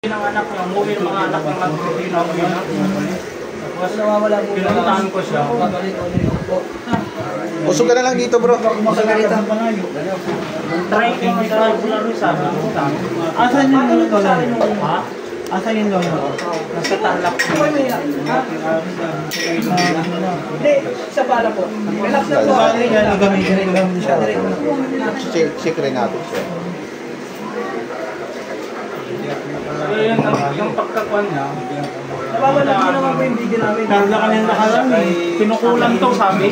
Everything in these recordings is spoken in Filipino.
ng anak niya, umuwi ng mga anak ng Pilipino ako yun. Tapos pinuntahan ko siya. Usog ka na lang dito, bro. Try ko mag-drive ko na rin sabi ko. Asan yung lolo ko lang? Ha? Asan yung lolo ko? Nasa Tarlac ko. Hindi, sa pala po. Relax na po. Gamit siya. Check rin natin siya. Yung pagkakuan niya, Nawawala ko naman po yung video namin. Karga kami yung nakaraan eh. pinukulang to sabi.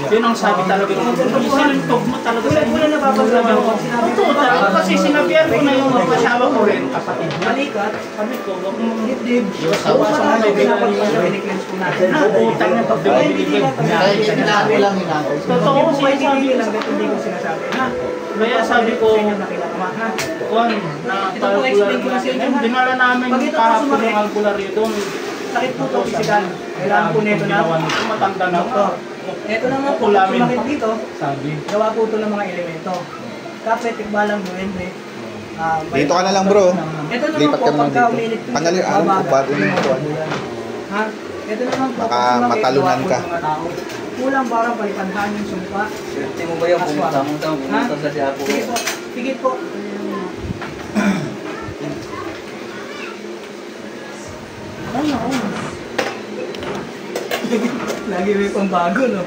Yun ang sabi talaga. Sinintog mo talaga sa inyo. Wala napapansin ko. Sinabi ko Totoo talaga kasi sinabihan ko na yung asawa ko rin, kapatid niya. balikat. Sabi ko, wag mong Dibdib. Sa mga pinapag-cleanse po natin. nabubutan niya pag dumibigay. Hinahan ko lang, hinahan ko. Totoo Hindi po kayo sinasabi titigil ko. hanggat hindi ko sinasabi. Ha? Kaya sabi ko, Sa inyo nakilala, ha? Juan, na Ito po, explain ko na sa inyo, ha? dinala namin Pag ito po kahapon sumakit, yung albularyo doon. sakit po ito, physical. Kailangan po neto na. Matanda na ako. Ito naman po, Ukulamin. sumakit dito. Sabi. Gawa po ito ng mga elemento. Kapit, tikbalang, duwende. Dito ka na lang, bro. Ito naman Lipat po, ka naman pagka dito. umilit Pangali, alam ko ba din yung kuwan. Ha? Ito naman po, Baka pag sumakit, matalunan gawa po ka. ng mga tao. Kulang parang palipanhan yung sumpa. Swerte mo ba yung pumunta sa siya po? Sige po, pigit po. Lagi may pambago, no?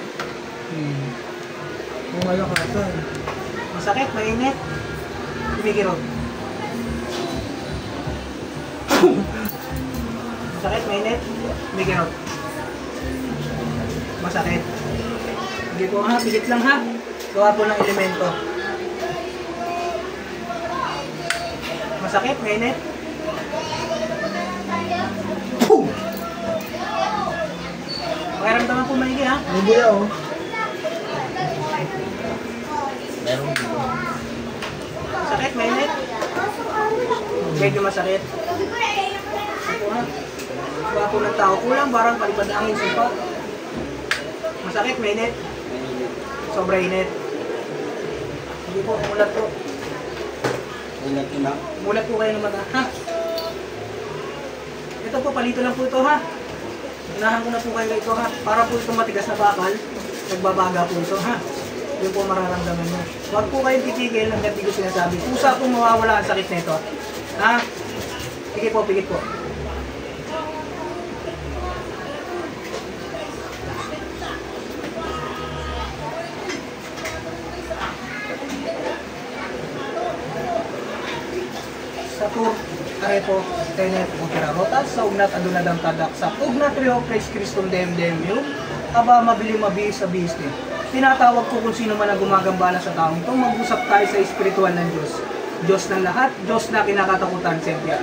Bumalo ka ito. Masakit, mainit. Tumigirot. Masakit, mainit. Tumigirot. Masakit. Sige po ha, pigit lang ha. Gawa po ng elemento. Masakit, mainit. Pakiramdaman po maigi ha. Lubuya oh. Masakit, mainit. Medyo masakit. Ito ha. Gawa po ng tao. Kulang, barang palipad ang angin sumpa. Masakit, mainit. Sobra init. Hindi po, mulat po. Mulat po kayo ng mata. Ha? Ito po, palito lang po ito ha. Unahan ko na po kayo ito ha. Para po itong matigas na bakal, nagbabaga po ito ha. Yun po mararamdaman nyo. Huwag po kayong titigil hanggang di ko sinasabi. Pusa po mawawala ang sakit nito. Ha? Pigit po, pigit po. Satur, arepo, tenet, utirarotas, sa ugnat adunadang tadak, sa ugnat rio, praise Christum dem-dem-yum, aba mabili mabihis sa bihiste. Tinatawag ko kung sino man ang gumagambala sa taong ito, mag-usap tayo sa espiritual ng Diyos. Diyos ng lahat, Diyos na kinakatakutan, siyempre.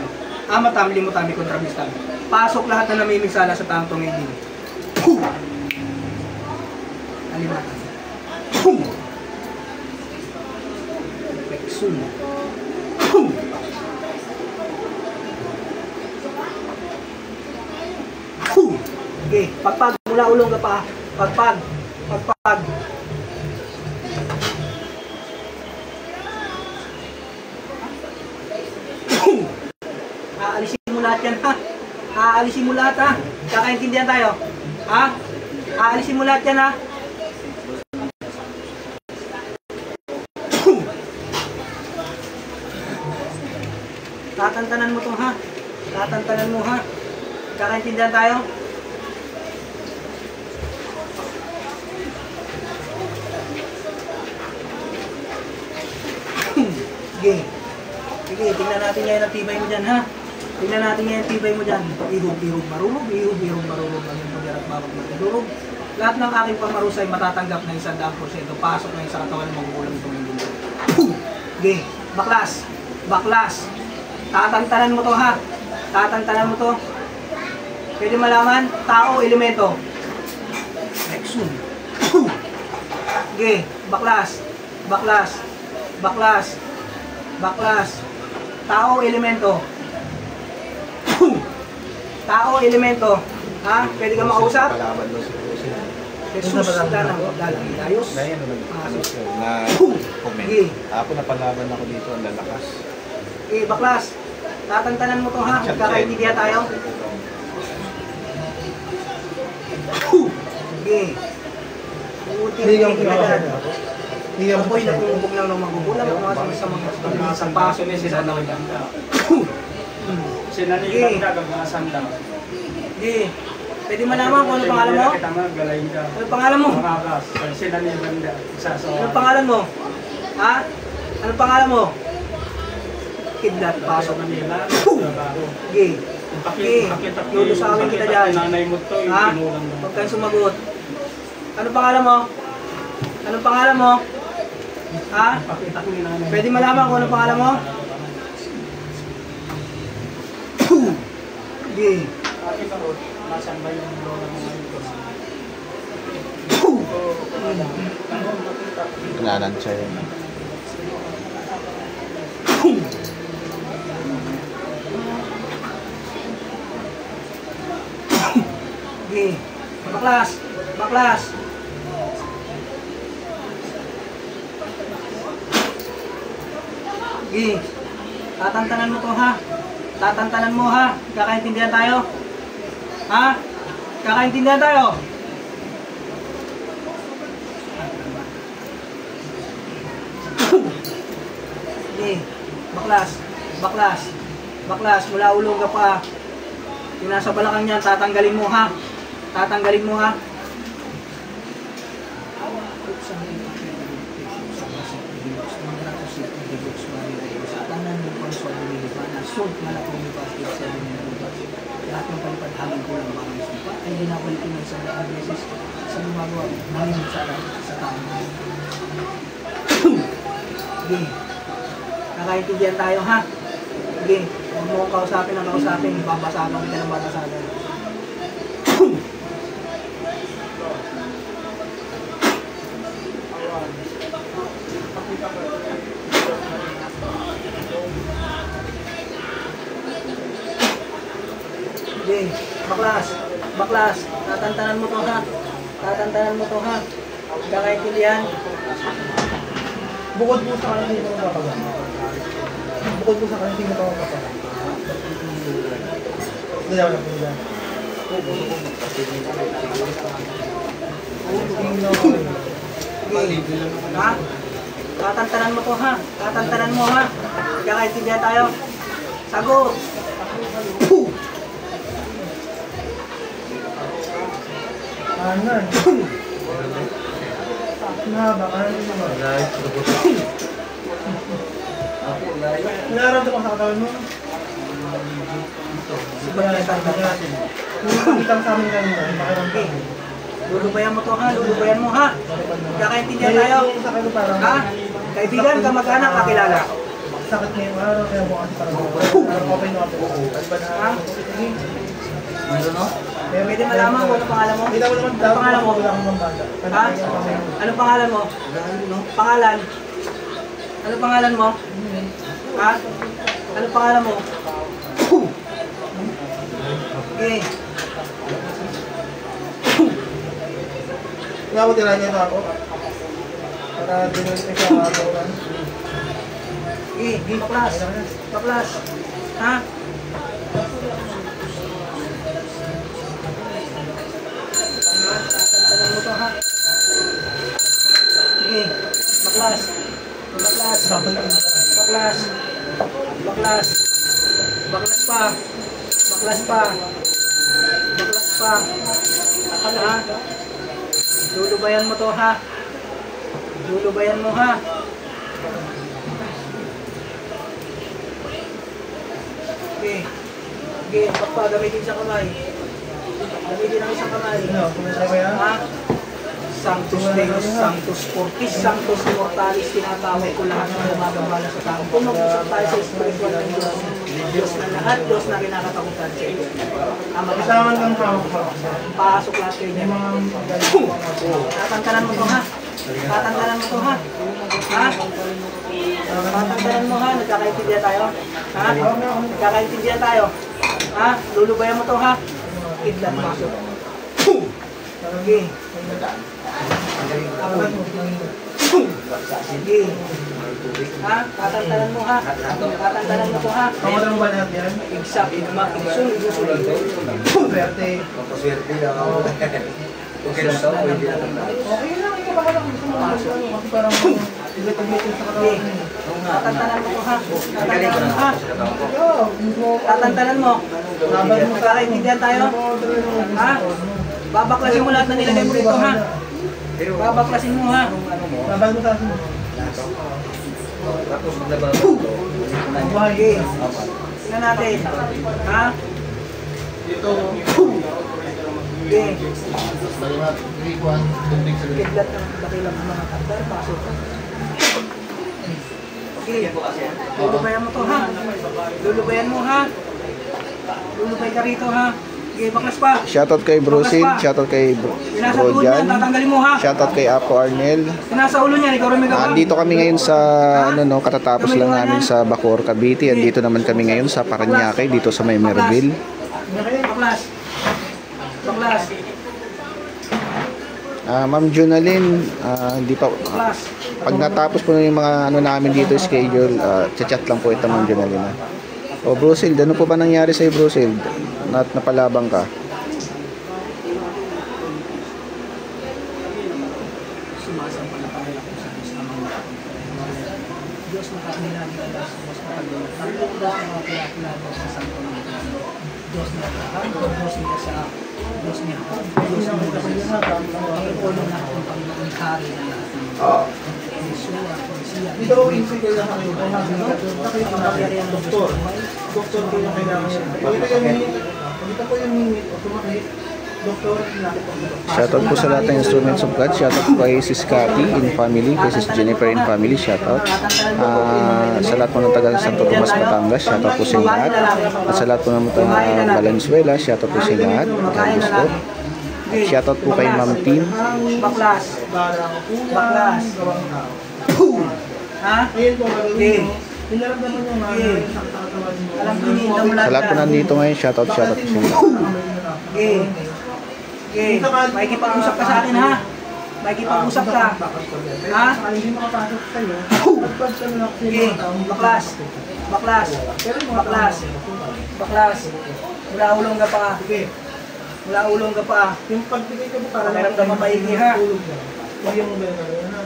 Ama tamli mo tami kontrabistan. Pasok lahat na namiminsala sa taong tungidin. Puh! Alimatan. Puh! Peksun. Puh! Okay, pagpag mula ulong ka pa. Pagpag. Pagpag. Aalisin mo lahat yan ha. Aalisin mo lahat ha. Kakaintindihan tayo. Ha? Aalisin mo lahat yan ha. Tatantanan mo to ha. Tatantanan mo ha. Kakaintindihan tayo. Sige. Sige, tingnan natin ngayon ang tibay mo dyan, ha? Tingnan natin ngayon ang tibay mo dyan. Ihog, marulog, ihog, marulog. Ang yung pagyarat babag matulog. Lahat ng aking pamarusay matatanggap na 100%. Pasok na sa katawan mo, magugulang itong hindi mo. Sige, baklas. Baklas. Tatantanan mo to, ha? Tatantanan mo to. Pwede malaman, tao, elemento. Exum. Sige, baklas. Baklas. Baklas. Baklas. Tao, elemento. Tao, elemento. Ha? Pwede ka makausap? Jesus, dalang, Dayos. Na comment. Ako napalaban ako dito, ang lalakas. Baklas. Tatantanan mo to ha. Magkakaintindihan tayo. Sige. Higang Uti-uti ka dyan. Higang Apoy na pumubog lang ng magugulang. Mga sa mga isang paso. Sinaniban ka, gagasan daw. Sige. Pwede malaman kung ano pangalan mo? Kita mo, galayin ka. Ano pangalan mo? Makakas. Sinaniban ka, isasawa. Ano pangalan mo? Ha? Ano pangalan mo? Kidlat, pasok na nila. Sige. Sige. Lulusawin kita dyan. Nanay mo to, yung Ha? tinulang mo. Huwag kang sumagot. Ano pangalan mo? Anong pangalan mo? Ha? Pakita ko ni nanay. Pwede malaman kung anong pangalan mo? Sige. Pakita ko, nasan ba yung lola mo ngayon? Nananansya yun. Sige. Baklas. Baklas. Sige. Tatantanan mo to ha. Tatantanan mo ha. Kakaintindihan tayo. Ha? Kakaintindihan tayo. Sige. Baklas. Baklas. Baklas. Mula ulo ka pa. Yung nasa balakang niyan, tatanggalin mo ha. Tatanggalin mo ha. Lahat ng palipad-hangin ko lang mga sumpa ay binabalik ko ng isang daang beses sa gumagawa ngayon sa tao. Sige. Nakaintindihan tayo ha. Sige. Huwag mo kong kausapin ang kausapin. Babasagan kita ng babasagan. Sige. Baklas. Baklas. Tatantanan mo to ha. Tatantanan mo to ha. Kakaintindihan. Bukod po sa kanya, hindi mo mapapagano. Bukod po sa kanya, hindi mo mapapagano. Hindi ako na po nila. Ha? Tatantanan mo to ha. Tatantanan mo ha. Kakaintindihan tayo. Sagot. Anan. Nahaba, anan yung naman. Nararamdaman ko sa katawan mo. Nakikita sa amin kanina, nakaramdam. Lulubayan mo to ha. Lulubayan mo ha. Kakaintindihan tayo. Sa akin parang Ha? Kaibigan, kamag-anak, kakilala. sakit ngayong araw, kaya bukas parang open na open. Ha? Mayroon no? Pwede malaman kung ano pangalan mo? Kita mo naman Ano pangalan mo? wala akong mambata. Ha? Ano pangalan mo? Pangalan? Ano pangalan mo? Ha? Ano pangalan mo? Okay. Nga ako tirahan niya ako. Para dinulit na siya katawan. Okay, baklas. Baklas. Ha? Tatantanan mo to ha? Okay, baklas. Baklas. Baklas. Baklas. Baklas pa. Baklas pa. Baklas pa. Ha? Lulubayan mo to ha? Lulubayan mo ha? Okay. Okay, pagpa gamitin sa kamay. Gamitin ang isang kamay. Ano, kumasaya ba yan? Ha? Sanctus Deus, Sanctus Fortis, Sanctus Immortalis, tinatawag ko lahat ng gumagambala sa tao. Kung mag-usap tayo sa spiritual ng Diyos, Diyos na lahat, Diyos na kinakatakutan sa iyo. Kasama lang hawak pa. Pasok lahat kayo niya. Tatantanan mo to ha? Tatantanan mo to ha? Ha? Tatantanan mo ha? Nagkakaintindihan tayo? Ha? Nagkakaintindihan tayo? Ha? Lulubayan mo to ha? Kidlat pasok. Okay. Sige. Ha? Tatantanan mo ha? Tatantanan mo to ha? Kamutan mo ba natin yan? Igsak, igma, igsun, igusun dito. Swerte. Swerte lang ako. Okay na daw, pwede na lang. Okay lang, ikaw baka lang gusto mo kasi parang ibig-ibig sa katawan. Tatantanan mo to ha? Tatantanan mo ha? Tatantanan mo. Magkakaintindihan tayo? Ha? Babaklasin mo lahat na nilagay mo dito ha? Babaklasin mo ha? Babal mo sa akin. Tapos naglabas ko. Okay. Tingnan natin. Ha? Dito. Okay. Kidlat ng dakilang mga takdar. Pasok. Okay. Lulubayan mo to ha? Lulubayan mo ha? Lulubay ka rito ha? Okay, baklas pa. Shoutout kay Brusil, shoutout kay Pinasa ulo niya, Rojan, tatanggalin mo ha? shoutout kay Apo Arnel. Pinasa ulo niya, ikaw rin may gawa. Andito kami ngayon sa katatapos lang namin sa Bacoor, Cavite. Andito naman kami ngayon sa Parañaque, dito sa may Merville. Baklas. Baklas. Ma'am Junalyn, hindi pa Baklas. pag natapos po na yung mga namin dito schedule, chat lang po ito Ma'am Junalyn. O Brusil, ano po ba nangyari sa iyo Brusil? Napalabang ka? Sumasampalataya ako sa Diyos na mga Diyos na kakilala sa Diyos na kakilala sa Santo ng Diyos na kakilala, Diyos niya sa Diyos niya ako, Diyos niya sa ulo na akong Panginoon Hari na lahat. Dito ko insecure na kayo. Doktor. Doktor ko yung kailangan niya. Dito ko yung minute o tumakit. Doktor, nakit ako. Shoutout po sa lahat ng instruments of God. Shoutout po kay Sis Cathy in family, kay Sis Jennifer in family. Shoutout. Sa lahat po ng taga Santo Tomas, Batangas. Shoutout po sa inyo lahat. At sa lahat po ng taga Valenzuela. Shoutout po sa inyo lahat. Gusto. Shoutout po kay Ma'am Team. Baklas. Baklas. Ha? Ayun po, Okay. pinaramdaman yung mga sa katawan mo. Alam ko hindi mo Sa lahat po nandito ngayon, shoutout po sa inyo lahat. Okay. Okay. Makikipag-usap ka sa akin ha? Makikipag-usap ka. Ha? Hindi makapasok sa'yo. Pagpag ka na lang Okay. Baklas. Baklas. Baklas. Baklas. Mula ulong ka pa. Mula ulong ka pa. Yung pagbigay ka mo para Pakiramdaman maigi, ha? tulog na. Huwag yung gano'n na.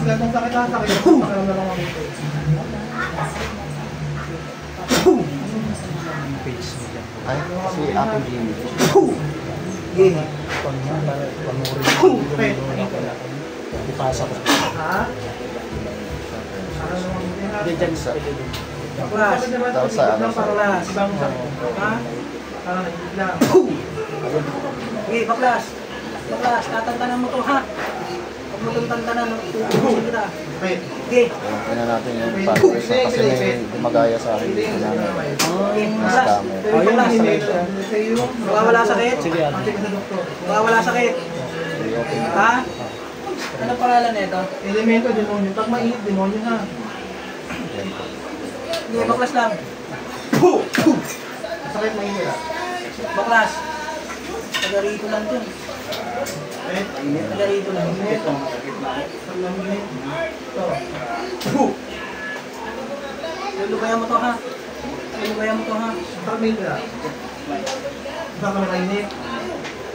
Lahat ng sakit na sakit. Pakiramdaman lang ako ito. Ay, si Apo Jimmy. Okay. Ipasa ko. Ha? Diyan sa Baklas. daw sa ano, Baklas. Ibang sakit. Ha? Parang naibigla. Okay, baklas. Baklas. Tatantanan mo to ha? Huwag mo itong tantanan. Tutubusin kita. Wait. Okay. tingnan natin yung followers na kasi may gumagaya sa akin dito namin. Okay. Mas Baklas. dami. Baklas. Sa'yo. Mawawala sakit. Sige, ano? Pati ka sa doktor. Mawawala sakit. Okay. Ha? Ano pangalan nito? Elemento, demonyo. Pag mainit, demonyo ha. Hindi, baklas lang. Sakit mainit. Baklas. Taga rito lang dyan. Wait. Taga rito lang. Ito. Pag naminit. Ito. Lulubayan mo to ha? Lulubayan mo to ha? Pag mainit. Baka mainit.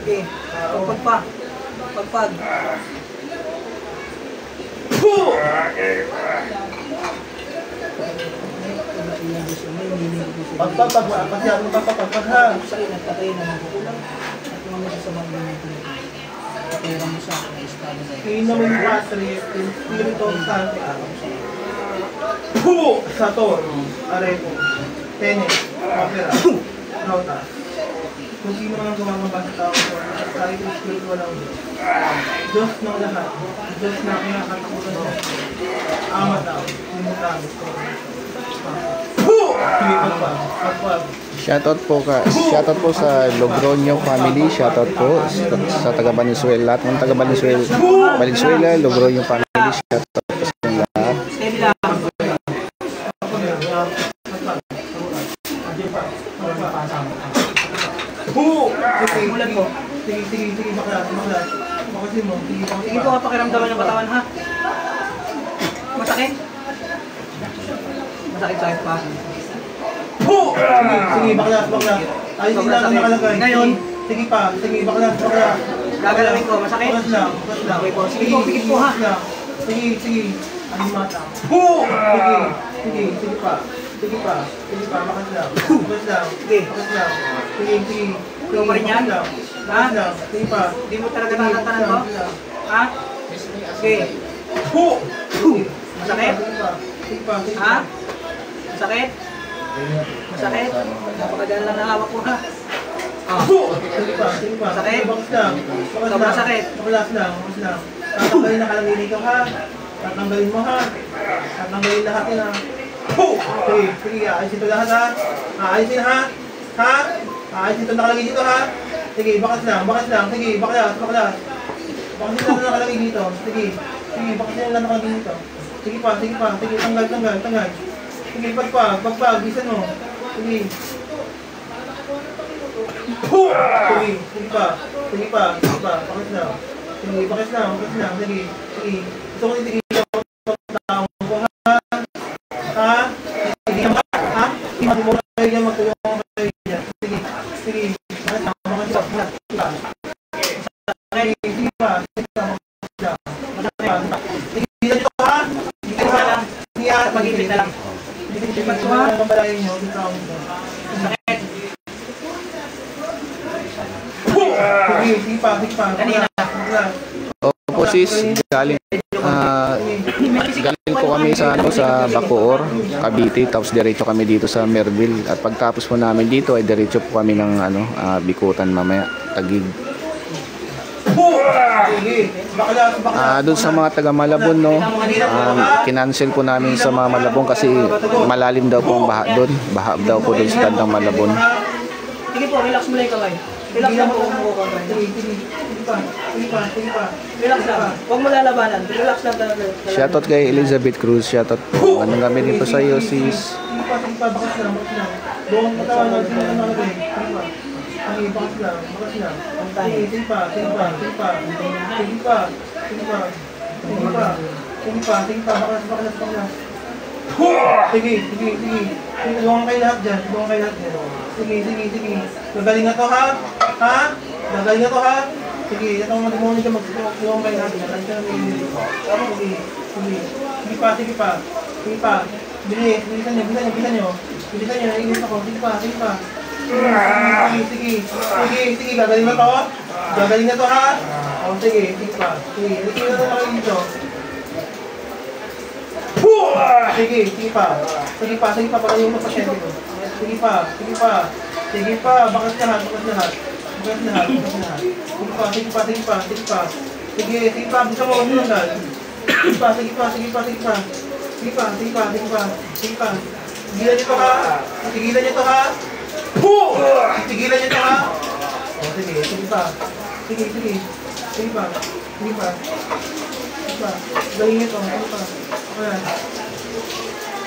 Okay. Pagpag pa. Pagpag. Pagpapag, pagpapag, pagpapag ha. Sa'yo, nagtatay na magkukulang. At mga nasa sa mga ganito. Pera mo sa akin, estado na yun. In nomine Patris, in Spiritus Sancti. Sator, Arepo, Tenes, Opera, Rota. Kung sino man ang gumagawa sa tao ko, kahit yung Espiritu walang Diyos. Diyos ng lahat. Diyos na kinakatakutan niya. Ama tao, limutamos ko. Pagpag. Shoutout po sa Logroño family, shoutout po sa taga Valenzuela, lahat ng taga Valenzuela, Logroño family, shoutout po sa inyo lahat. Steady lang. Mulan mo. Sige, baklas. Bakasin mo. Sige po, pakiramdaman yung katawan ha. Masakit? Masakit pa. Sige, baklas. Ayusin lang ang nakalagay. Ngayon. Sige pa, baklas. Gagalawin ko, masakit? Baklas lang. Okay po, sige po, pikit po ha. Sige. Ayun mata. Sige pa. Baklas lang. Sige. Sige. Ikaw pa rin yan? Ha? Sige pa. Hindi mo talaga tatatanan ko? Ha? Sige. Masakit? Sige pa. Ha? Masakit? Masakit? Napakadaan lang na hawak ko ha. Sige pa. Masakit? Baklas lang. Baklas lang. Tatanggalin na kalagay dito ha. Tatanggalin mo ha. Tatanggalin lahat yun ha. Sige, ayos ito lahat ha. Ayusin ha. Ayos ito nakalagay dito ha. Sige, bakas lang. Sige, baklas. Bakasin lang nakalagay dito. Sige, bakasin lang nakalagay dito. Sige pa. Sige, tanggal. Sige, pagpag, bisan mo. Sige. Sige pa. Bakas lang. Sige, bakas lang. Sige. Gusto ko titigil ako sa tao ko ha. Sige ha. Hindi mo kayo dyan, magtulong kayo dyan. Sige. Bakas lang. Sige pa. Tigilan nyo ha. Pag-ibig na lang. Tigilan nyo ha. Pambalayin nyo. Masakit? Sige pa. Kanina. Opo sis, galing po kami sa Bacoor, Cavite, tapos diretso kami dito sa Merville. At pagtapos po namin dito ay diretso po kami ng Bikutan mamaya, Taguig. Doon sa mga taga Malabon, no, kinancel po namin sa mga Malabon kasi malalim daw po ang baha doon. Baha daw po doon sa tandang Malabon. Sige po, relax mo lang yung kamay. Relax lang po. Relax lang. Huwag mo lalabanan. Relax lang talaga. Shoutout kay Elizabeth Cruz. Shoutout po. Anong kami din po sa iyo, sis? Bakas lang. Buong katawan lang sila na nakalagay. Bakas lang. Sige pa. Baklas. Sige. Tulungan kayo lahat dyan. Sige. Gagaling na to ha. Sige, itong matimunin ka magtulungan kayo lahat dyan. Sige pa. Bilisan nyo. Naiinis ako. Sige pa. Sige, gagaling na to ha. Sige pa. Sige na kayo dito. Sige pa, para yung pasyente mo. Sige pa, bakas lahat. Sige pa, bisa mo kami lang. Sige pa. Tigilan nyo to ha. Sige pa. Galing nyo to.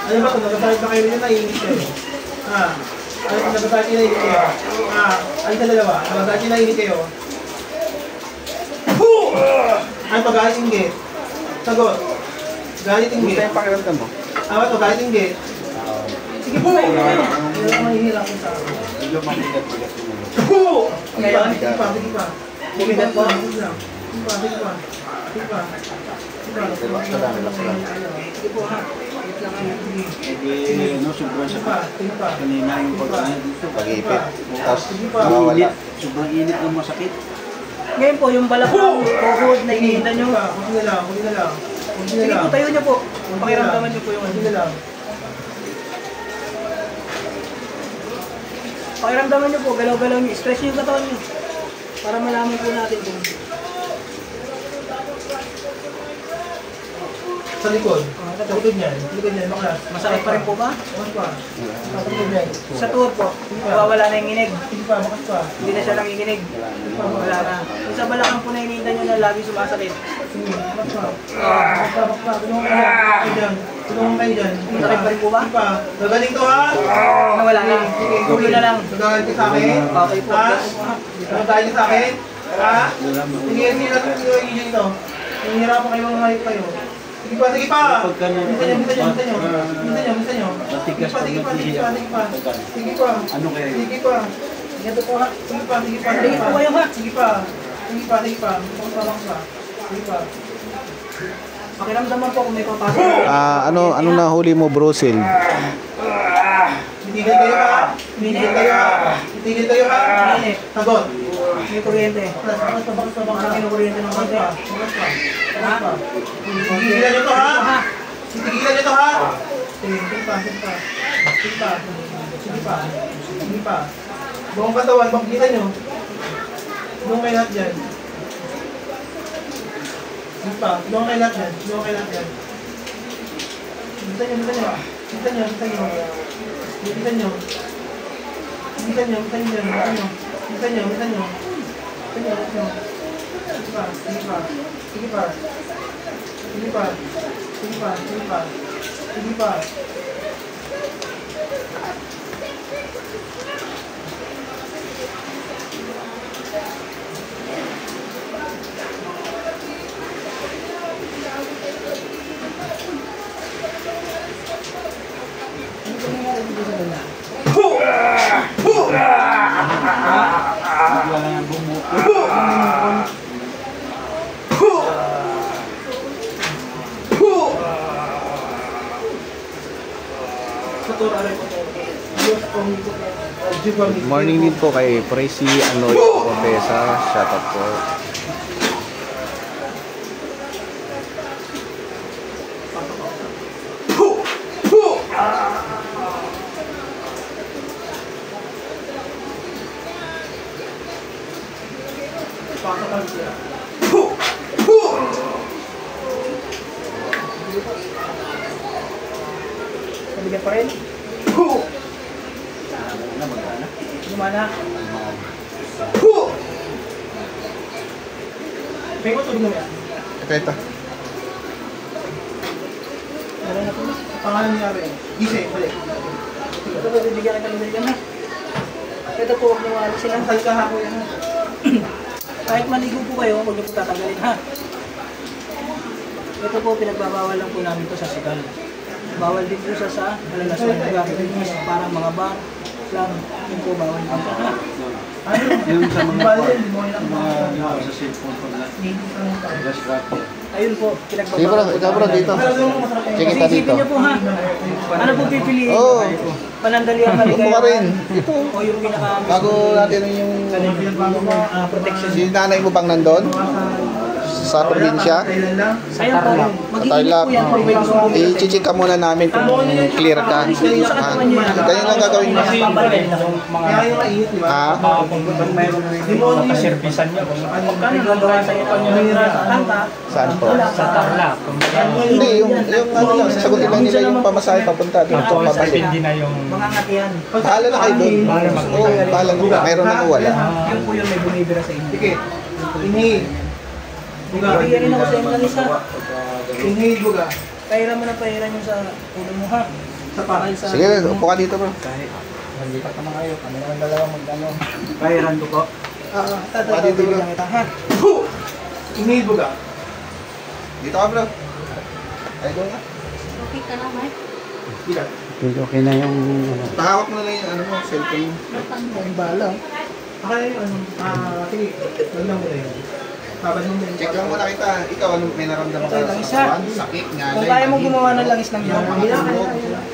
Ano ba ito? Nagkasahit ba kayo rin na iinit kayo? Nagkasahit nyo na iinit kayo? Ay sa dalawa, nagkasahit nyo na iinit kayo? Ano pa galit inggit? Sagot. Galit inggit. Kumusta yung pakiramdam mo? Ano to? Galit inggit? Sige po! Ano lang mahihirap ko sa ako? Medyo mabigat-bigat mo. Sige pa. Bumigat po. Sige pa. Relax ka lang. Sige po ha. Wait lang ngayon. Sobrang Sige sakit. pa. Kanina yung pag-init dito. Pag-ipit. Tapos Init. Sobrang init ang masakit. Ngayon po, yung balakang tuhod na inihinda nyo. Huwag na lang. Sige po, tayo nyo po. Pakiramdaman nyo po yung ano. Pakiramdaman nyo po, galaw-galaw nyo. Stretch nyo yung katawan nyo. Para malaman po natin kung Sa likod. Sa likod niyan, baklas. masakit pa rin po ba? Bakas pa. Sa likod niyan. Sa tuhod po, nawawala na yung nginig. Sige pa, bakas pa. Hindi na siya nanginginig. Wala na. Yung sa balakang po na inihinda nyo na lagi sumasakit. Sige, bakas pa. Bakas pa. Tulungan kayo dyan. Masakit pa rin po ba? Sige pa. Gagaling to ha? Nawala na. Sige, Tuloy na lang. Gagaling ka sa akin? Okay po. Ha? Gagaling ka sa akin? Ha? Sige, sige natin yung dito. Nahihirapan kayo mga hayop kayo. Sige pa, sige pa! Bisa nyo. Sige pa. Sige pa. Ano kaya yun? Sige pa. Ito po ha. Sige pa. Sige po kayo ha. Sige pa. Sige pa. Pakiramdaman po kung may papasok. Ano nahuli mo, bro, Sil? Titigil kayo ha. Titigil kayo ha. Sagot. May kuryente. Bakit pa? Ang kinukuryente ng konti. Tigilan nyo to ha. Tigilan nyo to ha. Sige pa. Buong katawan, bakita nyo. Doon kayo lahat dyan. Sige pa, doon kayo lahat dyan. Bisa nyo. Sige pa. Morning din po kay Presi Anoy Opesa. Shout out po. Mabigat pa rin. Gumana. Pego tulog mo yan. Ito. Meron na po. Pangalan niya rin. Gise, balik. Ito po, bibigyan kita ng bigyan ha. Ito po, huwag niyo alisin ha. Saan ka hako yan? Kahit maligo po kayo, huwag niyo po tatanggalin ha. Ito po, pinagbabawal lang po namin to sa sigal. Bawal din po sa malalaswang lugar. Parang mga bar, club, yun po bawal din po ha. Yung sa mga Balik, hindi mo ilang sa cellphone pag last rapper. Ayun po, Sige bro, pinagbabawal. ikaw bro dito. Check kita dito. Isipin niyo po ha. Ano po pipiliin? Oo. Panandaliang Upo ka rin. kaligayahan. Ito. O yung pinaka Bago natin yung protection. si nanay mo bang nandun? Sa probinsya? Thailand lang. Ayun po, mag-iinit po yan kung may gusto mo. I-check ka muna namin kung clear ka. Ha? Ganyan lang gagawin mo. Kaya yung mainit, di ba? Ha? Kung mayroon nakaservisan niya kung ano. Kano gagawa sa iyo pag kanta? Saan po? Sa Tarlac. Hindi, yung ano lang, sasagutin lang nila yung pamasahe papunta doon. Tapos Pabalik. hindi na yung Mga ngatiyan. Bahala na kayo doon. Oo, bahala na. Mayroon nang wala. Yun po yung may bumibira sa inyo. Sige. Inhale. Buga. Bibigyan rin ako sa inyo ng isa. Inhale, buga. Pahiram mo na pahiram yung sa ulo mo ha. Sa pa. Sige, upo ka dito bro. Nalipat naman kayo. Kami naman dalawang mag-ano. Kairan ko po. Tatatuloy lang kita ha. Inhale, buga. Dito ka bro. Ay, doon ka. Okay ka na, Mike? Bigat. Okay na yung Tahawak mo na lang yung ano mo, cellphone mo. Ang bala. Okay, ano? Sige. Wala lang muna yun. Babad mo din. Check lang muna kita. Ikaw, ano may naramdaman ka Ito, sa langis, katawan? Sakit, Kung ngalay, kaya mo manhid. gumawa ng langis ng iyong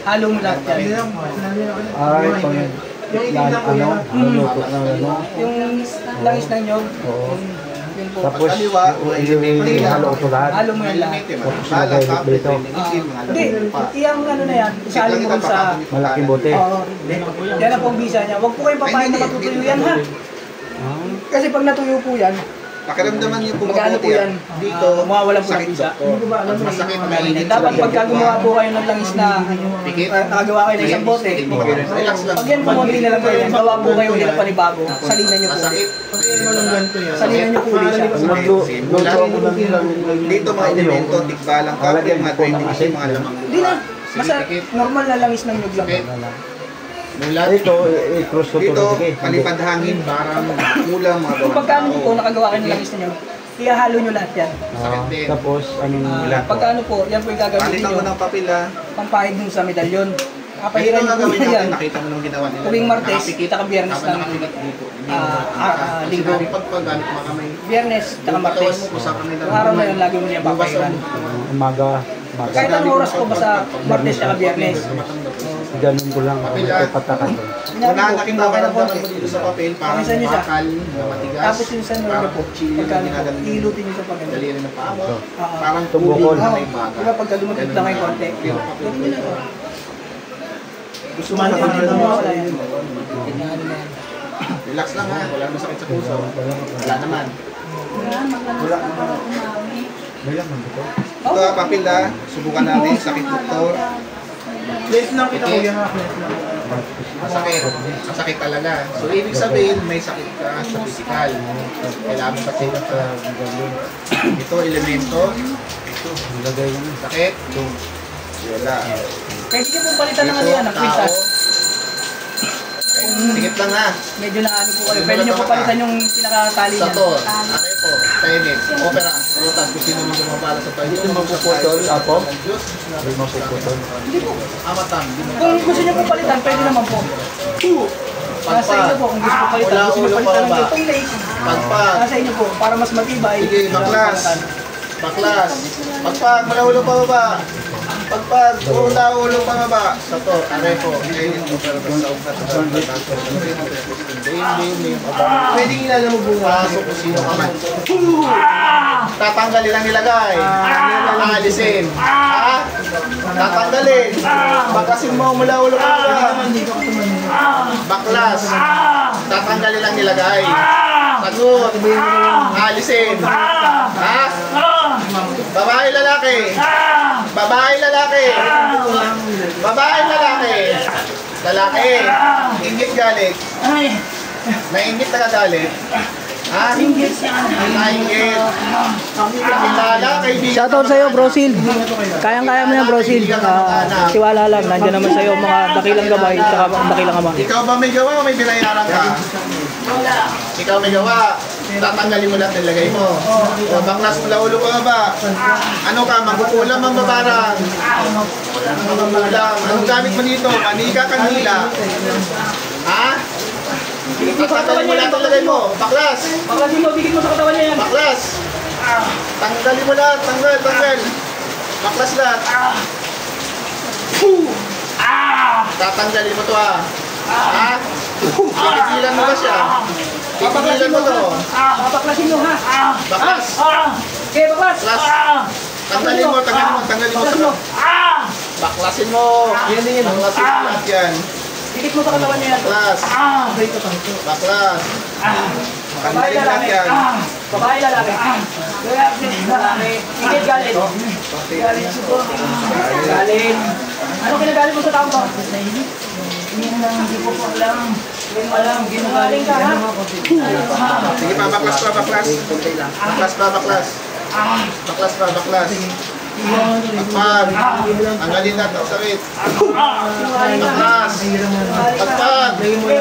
halo mo lahat yan. Hindi lang. Sinabi na ako. Ay, pang Yung itig lang ko yan. luto na ano. Yung langis ng iyong. Yun po. Tapos, kaliwa, Halo ko lahat. Halo mo yan lahat. Balat ka, dito. Hindi, iyang ano na yan. Isali mo rin sa... Malaking bote. Oo. Yan ang pong visa niya. Huwag po kayong papayag na matutuyo yan ha. Kasi pag natuyo po yan, pakiramdaman niyo kung Magkano po mabuti yan? dito, Mawawala po ng sakit visa. doktor. Pag masakit, mainit. dapat pagka gumawa po kayo ng langis na Pikit. nakagawa kayo ng isang bote, Relax lang. pag yan pumunti na lang kayo yan, gawa po kayo ulit ng panibago, salinan nyo po. Masakit. Salinan nyo po ulit siya. Simulan. Dito mga elemento, tikbalang kape, mga 20 mga lamang Hindi na, basta normal na langis ng nyug lang. Sakit. Mulat. Ito, i-cross ko Dito, to. Sige. palipad hangin, parang kulang mga Kung gawang pagkano tao. po nakagawa kayo ng langis ninyo, ihahalo nyo lahat yan. Sakit din. Tapos, anong Pagkano po, yan po yung gagamitin Palitan mo nyo. ng papel ha. Pampahid dun sa medalyon. Ito Kapahiran ang nyo po gagawin yan. natin, nakita mo nung ginawa nila. Tuwing Martes, Nakapikit, tsaka Biyernes habang ng nakapikit dito. Linggo. Paggamit mga kamay. Biyernes, tsaka Yung Martes. katawan mo, kusap kamay lang. Yung araw na yun, lagi mo niya papahiran. umaga? Kahit anong oras po, basta Martes tsaka Biyernes. Ganun ko lang. Papel, May patakan doon. Unahan na kinakaramdaman mo dito sa papel, parang Pakisan niyo siya. bakal na matigas. Tapos yung sa nolo po, chili na pagkano po, ginaganon. ilutin nyo sa pagkano. Daliri ng paa mo. Oo. Parang Tubukol. tubig na may baga. Diba pagka lumapit lang kayo konti? Pero papel. Ganun nyo na to. Gusto mo Sumali na nyo mo. wala yan. Tingnan na yan. Relax lang ha, wala nang sakit sa puso. Wala naman. Ito ha, papel ha. Subukan natin, sakit doktor. Place lang kita kuya ha. Place lang. Masakit. Masakit talaga. So, ibig sabihin, may sakit ka sa physical. Kailangan mo pa-check up sa ito, elemento. Ito, sakit. Wala. Pwede nyo po palitan ng ano yan, ng kwintas. Tingit lang ha. Medyo na ano po kayo. Pwede nyo po palitan yung pinakatali niya. Sator, arepo, tennis, opera, rutas, kung sino man gumabala sa tayo. Hindi mo mapuputol, apo? Hindi mo puputol. Hindi po. Amatam, hindi mo Kung gusto nyo po palitan, pwede naman po. Nasa inyo po, kung gusto po palitan, Wala gusto nyo ulo palitan ng pa ba? itong lake. Pagpag, Nasa inyo po, para mas matibay. sige, baklas. Baklas. Pagpag, mula ulo pa baba. Pagpag, mula ulo pa baba. Sator, arepo, tennis, opera, rutas, Pwede kilala mo bunga. pasok kung sino ka man. Tatanggalin ang nilagay. Aalisin. Ha? Tatanggalin. Bakasin mo mula ulo ka baba. Baklas. Tatanggalin ang nilagay. Sagot. Aalisin. Ha? Babae lalaki. Babae lalaki. Babae lalaki. Lalaki. Ingit galit. Naingit na galit. Ha? Naingit. Kilala, kaibigan. Shoutout sa'yo, Brosil. Kayang-kaya mo yan, Brosil. Tiwala lang, nandiyan naman sa'yo mga dakilang gabay at dakilang ama. Ikaw ba may gawa o may binayaran ka? Ikaw may gawa. Tatanggalin mo lahat ng lagay mo. O, baklas mula ulo pa ba? Ano ka? Magkukulam ang babarang. Magkukulam. Anong gamit mo dito? Manika, kanila. Ha? Tatanggalin mo lahat ng lagay mo. Baklas. Paglasin mo, bigit mo sa katawan niya yan. Baklas. Tanggalin mo lahat. Tanggal. Baklas lahat. Tatanggalin mo to ha. Ha? Titigilan mo ba siya? Titigilan mo to. Papaklasin mo ha. Baklas. Okay, baklas. Baklas. Tanggalin mo. Baklasin mo. Baklasin mo. Baklasin mo lahat yan. Bigit mo sa katawan niya yan. Baklas. Baklas. Babae Tanggalin lahat lalaki. yan. Babae lalaki. Lalaki. Ingit galit. Galit. Ano kinagalit mo sa tao mo? Hindi ko po alam. Hindi mo alam. Ginagaling ka ha? Sige pa, baklas pa, baklas. Baklas pa, baklas. Baklas pa, baklas. Pagpag. Tanggalin lahat ang sakit. Baklas. Pagpag.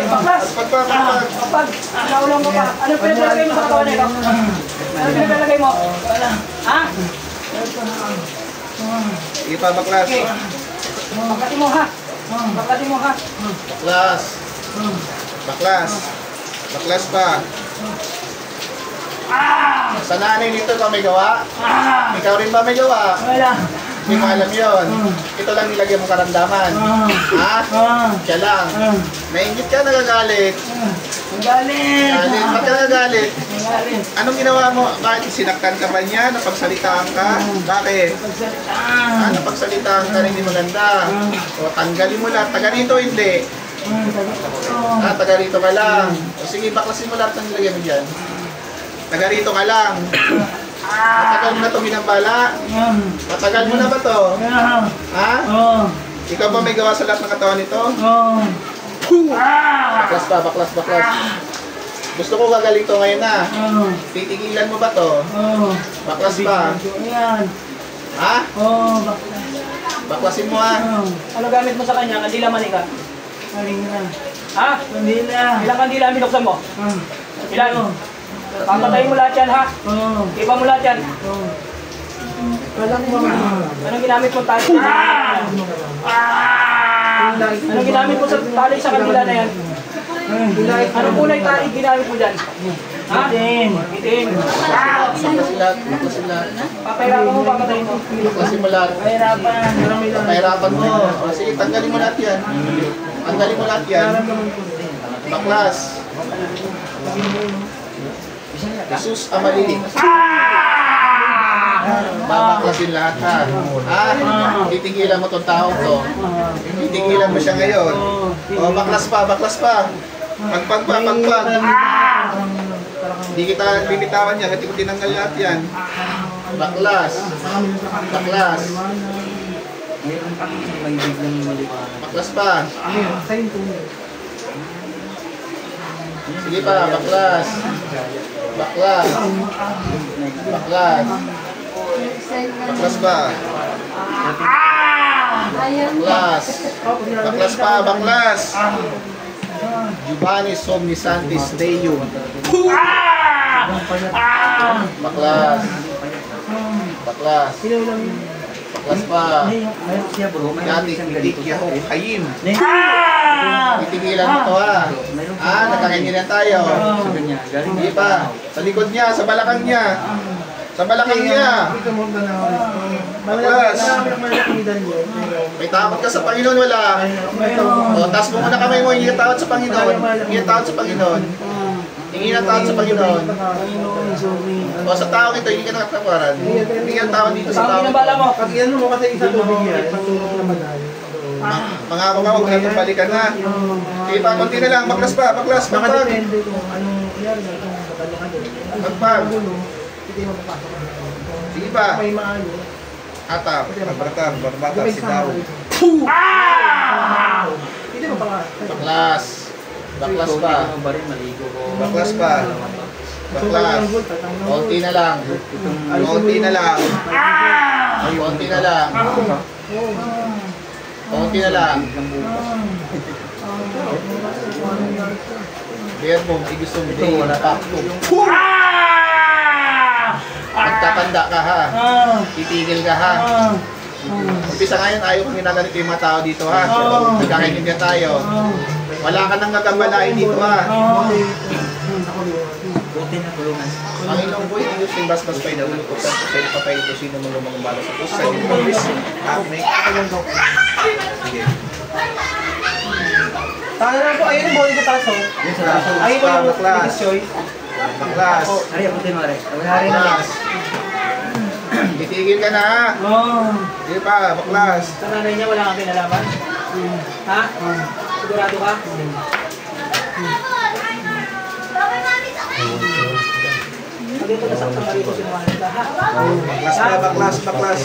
Baklas. Pagpag. Kapag naulong ko pa, ano pinaglalagay mo sa katawan nito? Ano pinaglalagay mo? Ha? Sige pa, baklas. Baklas mo ha? Baklas mo ha? Baklas. Baklas. Baklas pa. Sa nanay nito ba may gawa? Ikaw rin ba may gawa? Wala. Hindi mo alam yun. Ito lang nilagyan mong karamdaman. Ha? Siya lang. Nainggit ka, nagagalit. Galit. Galit. Ba't ka nagagalit? Galit. Anong ginawa mo? Bakit sinaktan ka ba niya? Napagsalitaan ka? Bakit? Napagsalitaan ka rin hindi maganda. O tanggalin mo lahat. Taga rito hindi. Taga rito ka lang. O sige, baklasin mo lahat ng nilagyan mo dyan. Taga rito ka lang. Matagal mo na ito binabala? Matagal mo na ba ito? Ha? Ikaw ba may gawa sa lahat ng katawan nito? Baklas pa, baklas. Gusto ko gagaling to ngayon na. Titigilan mo ba to? Baklas pa. Ha? Baklasin mo ha. Ano gamit mo sa kanya? Kandila manika. Kanina. Ha? Kanina. Ilang kandila ang binuksan mo? Ilan? Oo. Papatayin mo lahat yan, ha? Oo. Iba mo lahat yan. Oo. Walang mga. Anong ginamit mo tali? Anong ginamit mo sa tali sa kandila na yan? Anong kulay tali ginamit mo dyan? Ha? Itim. Itim. Papahirapan mo, papatayin mo. Kahirapan. Pahirapan mo. O, sige, tanggalin mo lahat yan. Tanggalin mo lahat yan. Baklas. Jesus Amalili. Babaklasin lahat ha. Titigilan mo tong tao to. Titigilan mo siya ngayon. O, baklas pa, baklas pa. Pagpag pa, pagpag. Hindi kita binitawan niya, kasi ko tinanggal lahat yan. Baklas. Baklas. Baklas pa. Sige pa, baklas. Baklas. Baklas. Baklas pa. Baklas. Baklas pa, baklas. Giovanni Somnisantis Deum. Baklas. Baklas. Baklas pa. Dati titik yaho Hayim. Titigilan mo to ha. Nagkakainginan tayo. Hindi pa. Sa likod niya, sa balakang niya. Sa balakang niya. Baklas. May takot ka sa Panginoon, wala. O, taas mo muna kamay mo, hindi ka takot sa Panginoon. Hindi ka takot sa Panginoon. Hindi ka takot sa Panginoon. O, sa taong ito, hindi ka nakatawaran. Hindi ka takot dito sa taong ito. Pag yan mo kasi isa tubig yan, Mangako ka, huwag natin balikan na. Sige pa, konti na lang. Baklas pa, baklas. Pagpag. makadepende kung anong nangyari na itong katalungan doon. Pagpag. Hindi mo papasok. Sige pa. May maano. Atap. Barbatar. Barbatar. Si Daw. Hindi mo pa nga. Baklas. Baklas pa. Baklas pa. Baklas. Konti na lang. Konti na lang. Konti na lang. Konti na lang. Kaya mo, igusong day, pakto. Magtatanda ka ha. Titigil ka ha. Umpisa ngayon, ayaw kong ginaganito yung mga tao dito ha. Nagkakaintindihan tayo. Wala ka nang gagambalain dito ha. Panginoon po, Diyos yung basbas pa'y naulutot sa sa ipapay ito sino mo lumang bala sa pusa. Sa ito is Amen. Sige. Tama na po, ayun yung body ko taso. Ayun yung Baklas. choice. Baklas. Baklas. Titigil ka na ha. Sige pa, baklas. Sa nanay niya, wala kang kinalaman? Ha? Sigurado ka? Dito na sa rito sinuwanan ka, ha? Baklas pa, baklas, baklas.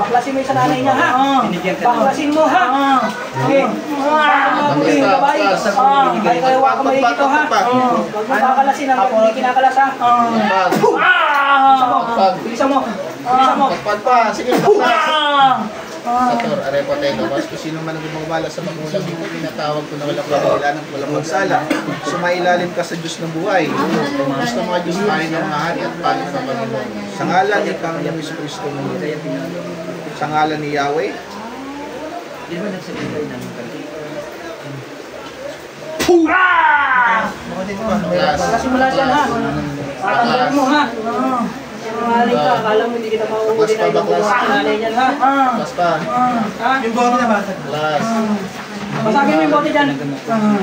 Baklasin mo yung sa nanay niya, ha? Baklasin mo, ha? Okay. Baklas pa, baklas. Kahit kayo ka mali dito, ha? Huwag mo kakalasin ang hindi kinakalas, ha? Pagpag. Bilisan mo. Bilisan mo. Pagpag pa. Sige, baklas. Sator, arepoteno, mas kung sino man ang gumabala sa magulang dito, tinatawag ko na walang kabilan at walang magsala. Sumailalim ka sa Diyos ng buhay. Diyos ng mga Diyos, pahin ng mga hari at pahin ng Panginoon. Sa ngalan ni Panginoon Hesus Kristo, sa ngalan ni Yahweh, Baklasin mo lahat yan, ha? Tanggalin mo, ha? Sinungaling ka, akala mo hindi kita mauuli na ito sa nanay niyan, ha? Baklas pa. Ha? Yung body na basa. Baklas. Basagin mo yung bote dyan.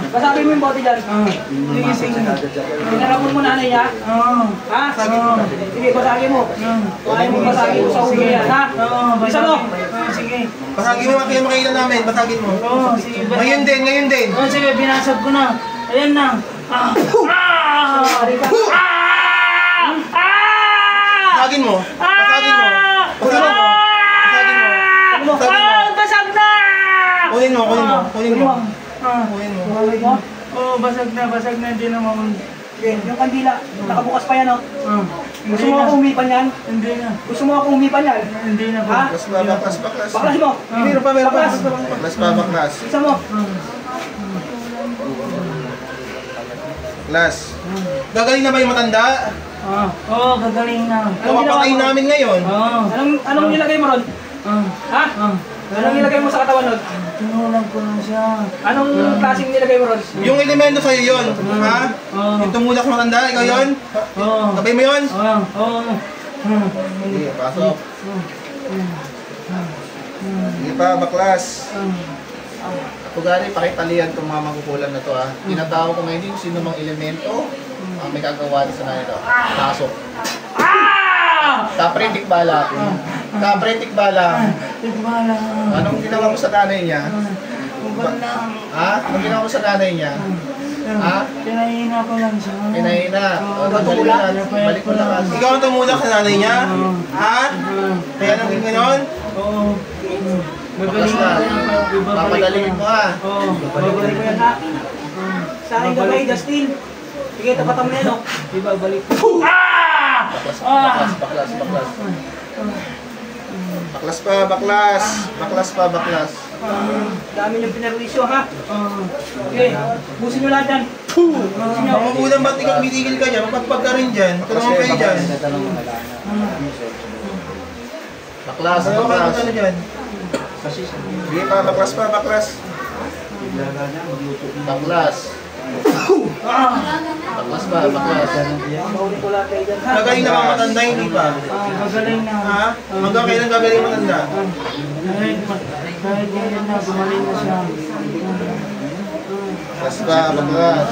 Basagin mo yung bote dyan. Pinaramon mo nanay niya? Ha? Sige, basagin mo. Ayaw mo basagin mo sa ulo yan, ha? Bisa mo. Sige. Basagin mo yung makailan namin, basagin mo. Sige. Ngayon din, ngayon din. Sige, binasag ko na. Ayan na. Basagin mo. Basagin mo. Basagin mo. Basagin mo. Basagin mo. Basag na! Kunin mo, kunin mo. Kunin mo. Kunin mo. Oo, basag na, hindi na mamun. Yung kandila, nakabukas pa yan, oh. Gusto mo ako umipan yan? Hindi na. Gusto mo ako umipan yan? Hindi na po. Ha? Baklas pa, baklas, baklas. Baklas mo! Meron pa, meron pa. Baklas! Baklas pa, baklas. Isa mo! Baklas. Gagaling na ba yung matanda? Oo, gagaling na. Kapapatay namin ngayon. Oo. Anong nilagay mo ron? Ha? Anong nilagay mo sa katawan ron? Tinulang ko na siya. Anong klaseng nilagay mo ron? Yung elemento sa'yo yun. Ha? Oo. Yung tumulak sa matanda, ikaw yun? Oo. Sabay mo yun? Oo. Sige, pasok. Sige pa, baklas. Ako gani, pakitalian itong mga magukulan na to ha. Tinatawag ko ngayon yung sino mang elemento ang may kagawa sa na ito. Pasok. Kapretik bala. Kapretik bala. Tigmala. Anong ginawa mo sa nanay niya? Ha? Anong ginawa mo sa nanay niya? Ha? Pinahina ko lang siya. Pinahina. Balik mo na. Balik mo na. Ikaw ang tumulak sa nanay niya? Ha? Kaya naging ganon? Oo. Baklas na. Papadalingin mo ha. Oo. Babalik mo yan ha? Sa akin gabay, Justin. Sige, tapatan mo yan o. Ibabalik ko. Baklas, baklas, baklas, baklas. Baklas pa, baklas. Baklas pa, baklas. Dami niyong pinarwisyo ha? Okay, busin nyo lahat dyan. Busin nyo. Ang magulang ba't ikaw mitigil ka dyan? Magpagpag ka rin dyan. Tulungan kayo dyan. Baklas, Ano ka baklas. ano dyan? Sige pa, baklas pa, baklas. Baklas. Baklas pa, baklas. Mauli ko lahat kayo dyan ha? Gagaling na ba ang matanda? Hindi pa. Gagaling na. Ha? Hanggang kailan gagaling ang matanda? Kahit ganyan na, gumaling na siya. Baklas pa, baklas.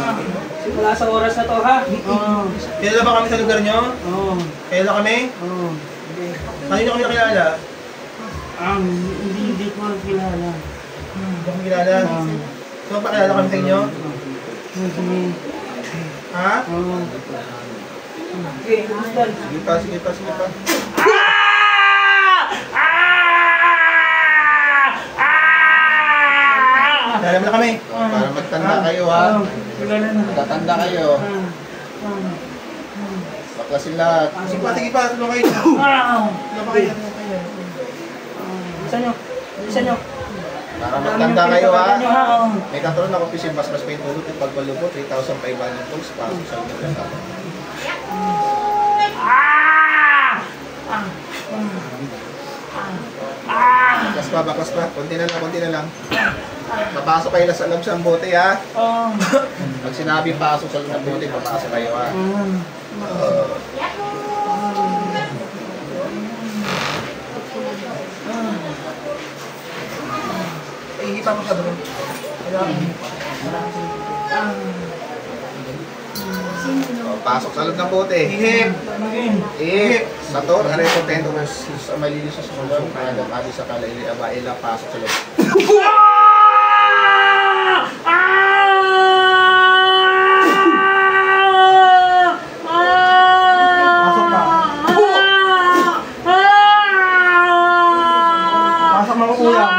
Simula sa oras na to ha? Oo. Kilala ba kami sa lugar nyo? Oo. Kilala kami? Oo. Kanino kami nakilala? Hindi ko kilala. Hindi kami kilala. So, pakilala kami sa inyo? Sige. Ha? Oo. Okay, busin dyan. Sige pa, sige pa, sige pa. Kilala mo na kami. Para magtanda kayo ha. Kilala na. Magtatanda kayo. Baklasin lahat. Sige pa, tulungan kayo dyan. Tulungan kayo. Bilisan nyo. Bilisan nyo. Para magtanda kayo ha. Bilisan nyo ha? May katulong na opisyon mas pa yung tulog at pagbalubot 3,500 volts pasok sa lugar sa atin. Baklas pa, baklas pa. Konti na lang, konti na lang. Papasok kayo sa loob sa bote ha. Pag sinabi pasok sa loob ng bote, papasok kayo ha. Ihipa mo siya bro. Pasok sa loob ng bote. Ihip. Sator, areto tendo sa malinis sa sulong, pangadam adi sa kalaili abaila, pasok sa loob. Pasok pa. Pasok mga ulam.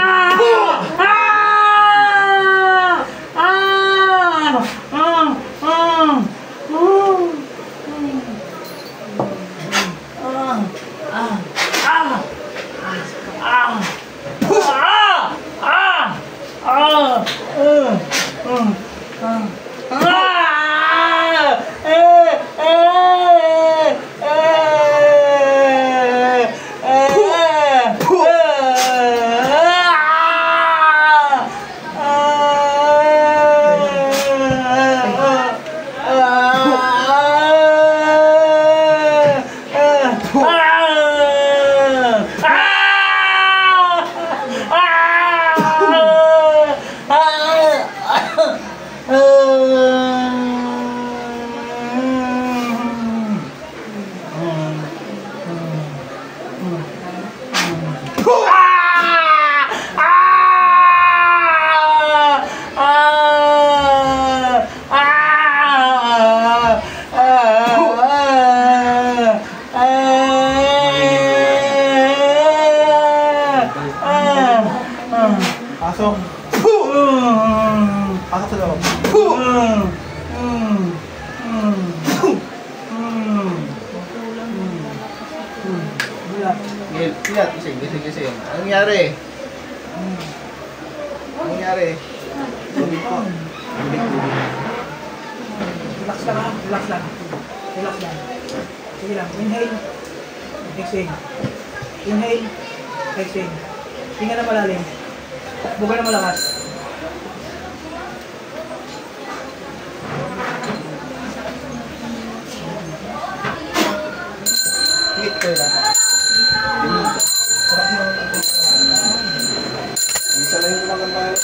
Pasok. Pasok sa loob. Ingat, gising. Anong nangyari? Anong nangyari? Tubig po. Relax lang ha. Relax lang. Relax lang. Sige lang. Inhale. Exhale. Inhale. Exhale. Hinga na malalim. Buka na malakas. Higit ko lang. Isa lang yung magandang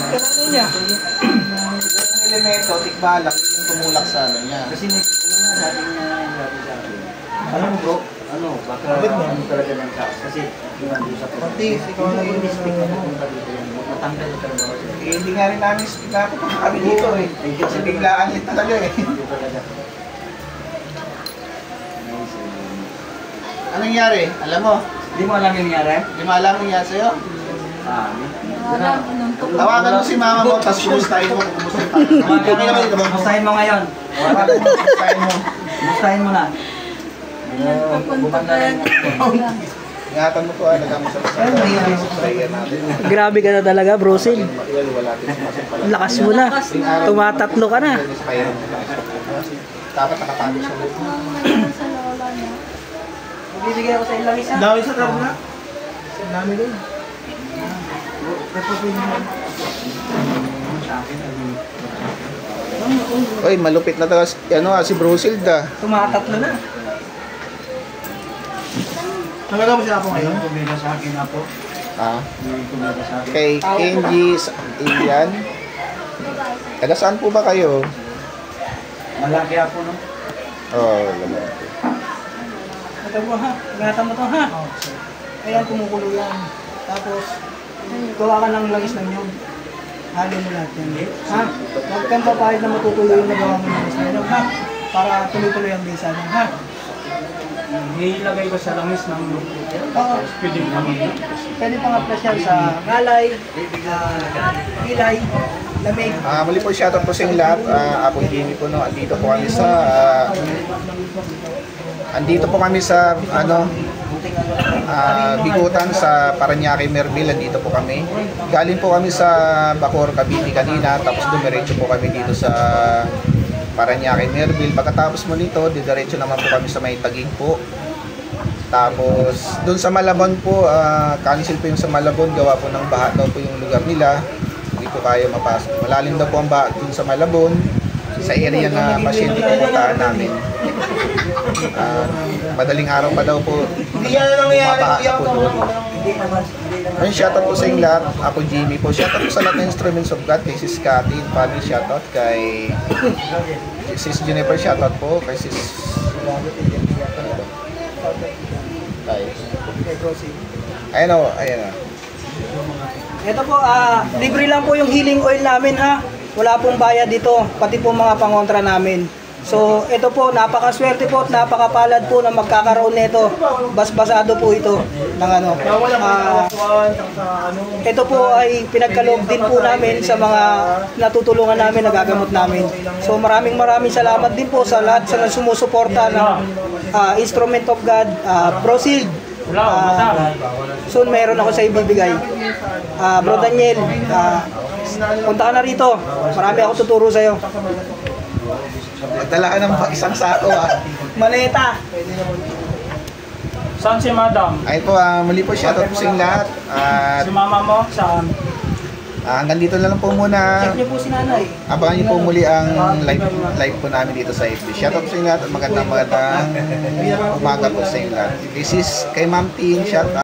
Ano niya? yung elemento, tikbalak, yung tumulak sa ano niya. Kasi sabi niya sa akin. Alam mo bro? Baka Abit mo? talaga ng taas. Kasi yung ando sa Pati, ikaw na yung mistake na pupunta dito yung matanggal talaga ako. Eh, hindi nga rin namin pinapunta kami dito eh. Kasi biglaan yun talaga eh. Hindi talaga. Anong nangyari? Alam mo? Hindi mo alam yung nangyari? Di mo alam ang nangyari sa'yo? Tawagan mo si mama mo, tapos kumustahin mo kung kumustahin pa. Mustahin mo ngayon. Tawagan mo, kumustahin mo. Mustahin mo na. Bumanda rin. Ingatan mo to nagamo sa prayer natin. Grabe ka na talaga, Brosil. Wala din sumasampal. Lakas mo na. Tumatatlo ka na. Dapat nakapagod siya ulit. Bibigyan ako sa ilang isa. Dami sa tabla. Dami doon. Oy, malupit na talaga si Brusilda. Tumatatlo na. Nagagawa mo siya ako ngayon? Kumila sa akin ako. Ah, Kumila sa akin. kay Kenji Ian. Taga saan po ba kayo? Malaki ako no? Oh, wala. Ito mo ha. Ingatan mo to ha. Ayan, kumukulo yan. Tapos, gawa ka ng langis ng nyog. Halo mo lahat yan. Ha? Huwag kang papayag na matutuloy yung nagawa mo ng langis ng nyog ha. Para tuloy-tuloy ang bisa niya ha. Ilagay ko sa langis ng Oo. pwedeng naman. Pwede pang apply yan sa galay, pilay, lamig. Muli po shoutout po sa inyong lahat. Ako Jimmy po no. Andito po kami sa Bigutan sa Parañaque, Merville. Andito po kami. Galing po kami sa Bacoor, Cavite kanina, tapos dumiretso po kami dito sa Parañaque, Merville. Pagkatapos mo nito, didiretso naman po kami sa May Taguig po. Tapos doon sa Malabon po, cancel po yung sa Malabon, gawa po ng baha daw po yung lugar nila. Hindi po kaya mapasok. Malalim daw po ang baha doon sa Malabon, sa area na pasyente pupuntahan namin. Madaling araw pa daw po, Hindi yan ang nangyayari. mabaha na po doon. Hindi naman. Ayun, shoutout po sa inyong lahat. Ako Jimmy po. Shoutout po sa lahat ng Instruments of God. Kay Sis Cathy, family shoutout. Kay Sis Jennifer, shoutout po. Kay Sis... Ayan o, ayan o. Ito po, libre lang po yung healing oil namin ha. Wala pong bayad dito, pati po mga pangontra namin. So, ito po, napakaswerte po at napakapalad po na magkakaroon nito. Basbasado po ito ng ano. Ito po ay pinagkaloob din po namin sa mga natutulungan namin, nagagamot namin. So, maraming salamat din po sa lahat sa sumusuporta ng Instrument of God, Proceed. Soon mayroon ako sa ibibigay. Bro Daniel, punta ka na rito. Marami ako tuturo sa'yo. Magdala ka ng isang sako Maleta. Saan si madam? Ayun po, muli po shoutout po sa inyong lahat. At Si mama mo? Saan? hanggang dito na lang po muna. Check niyo po si nanay. Abangan niyo po muli ang live po namin dito sa FB. Shoutout po sa inyong lahat at magandang umaga po sa inyong lahat. This is kay Ma'am Tin, shoutout.